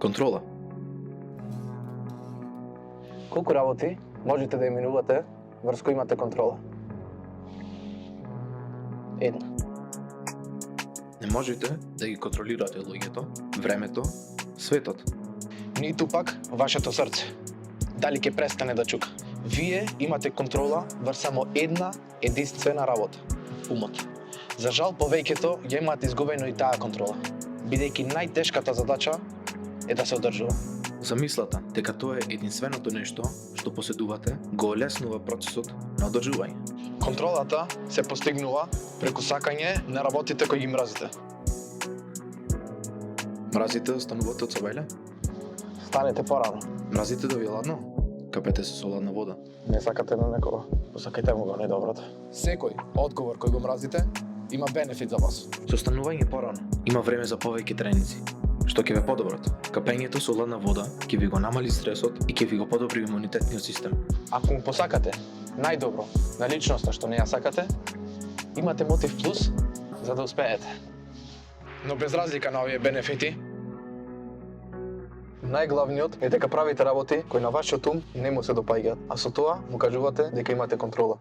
Контрола. Колку работи можете да именувате врз кои имате контрола? Една. Не можете да ги контролирате луѓето, времето, светот. Ниту пак вашето срце. Дали ќе престане да чука? Вие имате контрола врз само една единствена работа – умот. За жал, повеќето ја имаат изгубено и таа контрола, бидејќи најтешката задача е да се одржува. Замислата дека тоа е единственото нешто што поседувате го олеснува процесот на одржување. Контролата се постигнува преку сакање на работите кои ги мразите. Мразите да станувате од собајле? Станете порано. Мразите да ви е ладно? Капете се со ладна вода. Не сакате на некого, посакајте му го најдоброто. Секој одговор кој го мразите има бенефит за вас. Со станување порано има време за повеќе тренинзи, што ќе ве подобрат. Капењето со ладна вода ќе ви го намали стресот и ќе ви го подобри имунитетниот систем. Ако му посакате најдобро на личноста што не ја сакате, имате мотив плюс за да успеете. Но без разлика на овие бенефити, најглавниот е дека правите работи кои на вашиот ум не му се допаѓаат, а со тоа му кажувате дека имате контрола.